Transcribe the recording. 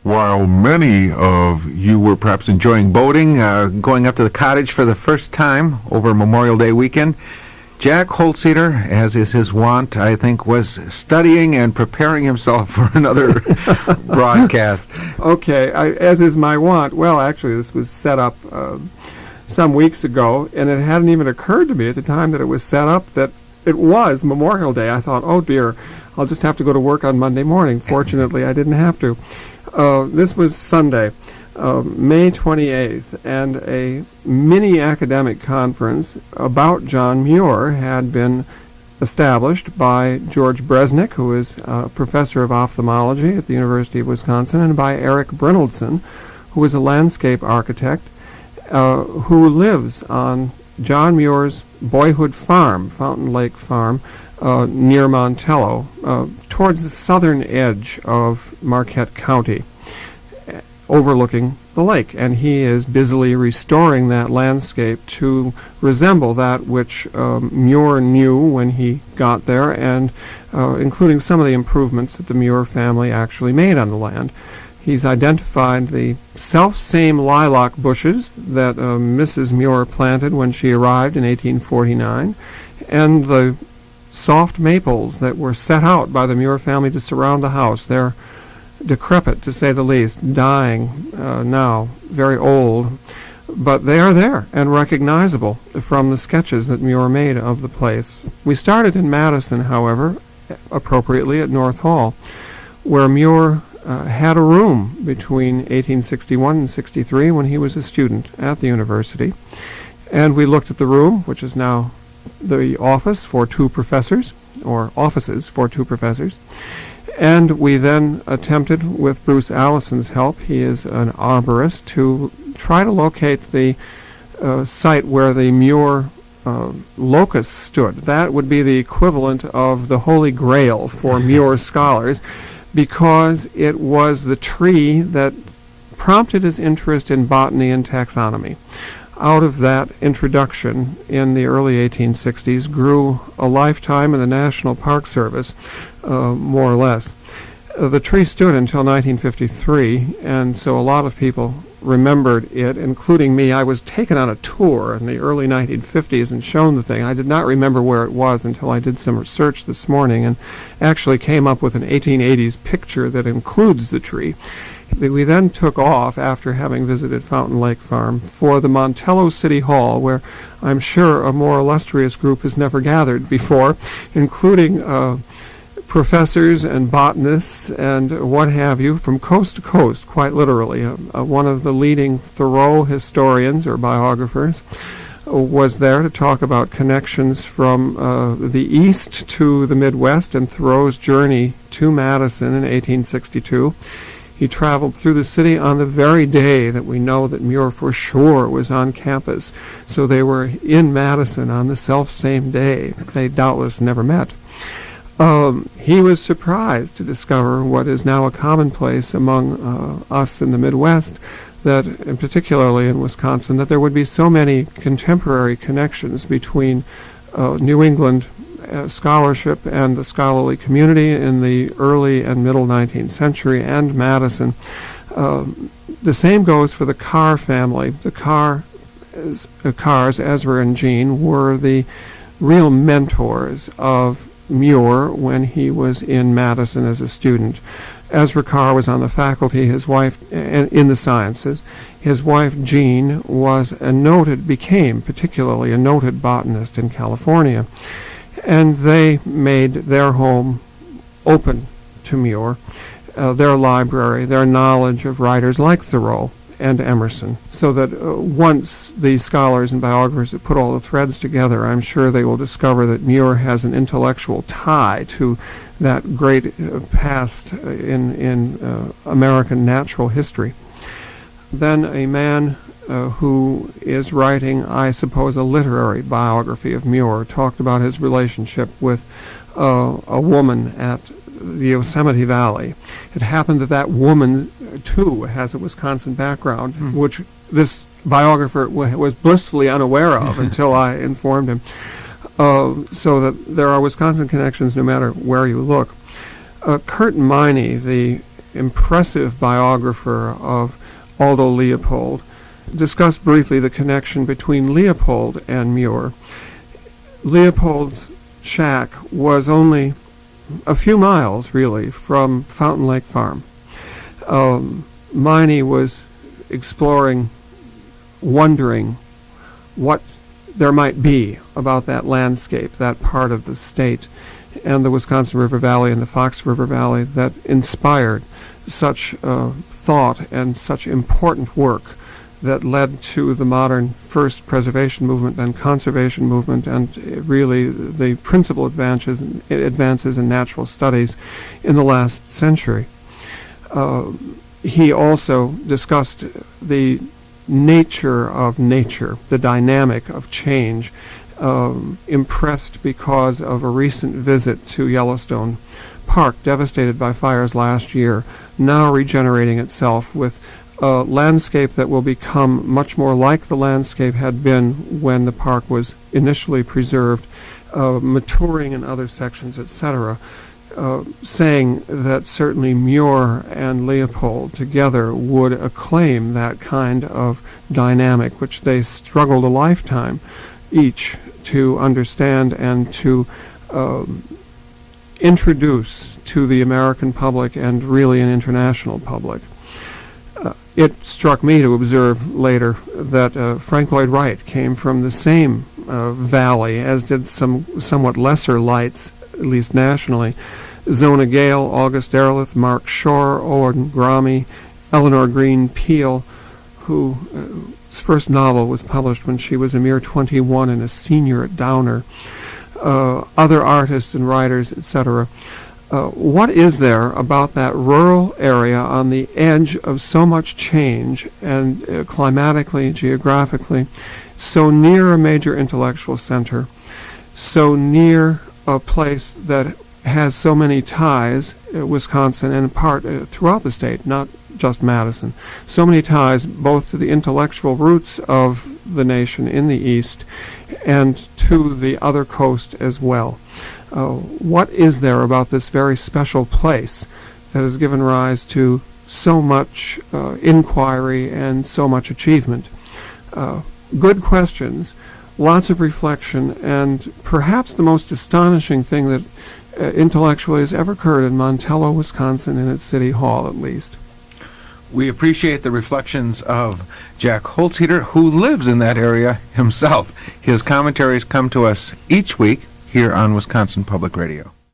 While many of you were perhaps enjoying boating, going up to the cottage for the first time over Memorial Day weekend, Jack Holtzheuter, as is his wont, I think, was studying and preparing himself for another broadcast. Okay, as is my wont. Well, actually, this was set up some weeks ago, and it hadn't even occurred to me at the time that it was set up that it was Memorial Day. I thought, oh dear, I'll just have to go to work on Monday morning. Fortunately, I didn't have to. This was Sunday, May 28th, and a mini-academic conference about John Muir had been established by George Bresnik, who is professor of ophthalmology at the University of Wisconsin, and by Eric Brynildson, who is a landscape architect who lives on John Muir's boyhood farm, Fountain Lake Farm, near Montello, towards the southern edge of Marquette County, overlooking the lake. And he is busily restoring that landscape to resemble that which Muir knew when he got there, and including some of the improvements that the Muir family actually made on the land. He's identified the self-same lilac bushes that Mrs. Muir planted when she arrived in 1849, and the soft maples that were set out by the Muir family to surround the house. They're decrepit, to say the least, dying now, very old, but they are there and recognizable from the sketches that Muir made of the place. We started in Madison, however, appropriately at North Hall, where Muir had a room between 1861 and 63 when he was a student at the university. And we looked at the room, which is now the office for two professors, or offices for two professors. And we then attempted, with Bruce Allison's help, he is an arborist, to try to locate the site where the Muir Locust stood. That would be the equivalent of the Holy Grail for Muir scholars, because it was the tree that prompted his interest in botany and taxonomy. Out of that introduction in the early 1860s grew a lifetime in the National Park Service, more or less. The tree stood until 1953, and so a lot of people remembered it, including me. I was taken on a tour in the early 1950s and shown the thing. I did not remember where it was until I did some research this morning and actually came up with an 1880s picture that includes the tree. We then took off, after having visited Fountain Lake Farm, for the Montello City Hall, where I'm sure a more illustrious group has never gathered before, including professors and botanists and what have you from coast to coast, quite literally. One of the leading Thoreau historians or biographers was there to talk about connections from the East to the Midwest and Thoreau's journey to Madison in 1862. He traveled through the city on the very day that we know that Muir for sure was on campus. So they were in Madison on the self-same day. They doubtless never met. He was surprised to discover what is now a commonplace among us in the Midwest, that, and particularly in Wisconsin, that there would be so many contemporary connections between New England scholarship and the scholarly community in the early and middle 19th century and Madison. The same goes for the Carr family. The Carrs, Ezra and Jean, were the real mentors of Muir when he was in Madison as a student. Ezra Carr was on the faculty, his wife, in the sciences. His wife, Jean, became particularly a noted botanist in California. And they made their home open to Muir, their library, their knowledge of writers like Thoreau and Emerson, so that once the scholars and biographers have put all the threads together, I'm sure they will discover that Muir has an intellectual tie to that great past in American natural history. Then a man who is writing, I suppose, a literary biography of Muir, talked about his relationship with a woman at the Yosemite Valley. It happened that that woman, too, has a Wisconsin background, which this biographer was blissfully unaware of until I informed him. So that there are Wisconsin connections no matter where you look. Kurt Miney, the impressive biographer of Aldo Leopold, discussed briefly the connection between Leopold and Muir. Leopold's shack was only a few miles, really, from Fountain Lake Farm. Miney was exploring, wondering what there might be about that landscape, that part of the state, and the Wisconsin River Valley and the Fox River Valley that inspired such thought and such important work that led to the modern first preservation movement and conservation movement, and really the principal advances in natural studies in the last century. He also discussed the nature of nature, the dynamic of change, impressed because of a recent visit to Yellowstone Park, devastated by fires last year, now regenerating itself with a landscape that will become much more like the landscape had been when the park was initially preserved, maturing in other sections, etc., saying that certainly Muir and Leopold together would acclaim that kind of dynamic, which they struggled a lifetime each to understand and to introduce to the American public and really an international public. It struck me to observe later that Frank Lloyd Wright came from the same valley, as did some somewhat lesser lights, at least nationally. Zona Gale, August Derleth, Mark Shore, Owen Grommy, Eleanor Green Peele, whose first novel was published when she was a mere 21 and a senior at Downer, other artists and writers, etc. What is there about that rural area on the edge of so much change and climatically, geographically, so near a major intellectual center, so near a place that has so many ties, Wisconsin, and in part throughout the state, not just Madison, so many ties both to the intellectual roots of the nation in the east and to the other coast as well? What is there about this very special place that has given rise to so much inquiry and so much achievement? Good questions, lots of reflection, and perhaps the most astonishing thing that intellectually has ever occurred in Montello, Wisconsin, in its city hall at least. We appreciate the reflections of Jack Holtzheuter, who lives in that area himself. His commentaries come to us each week here on Wisconsin Public Radio.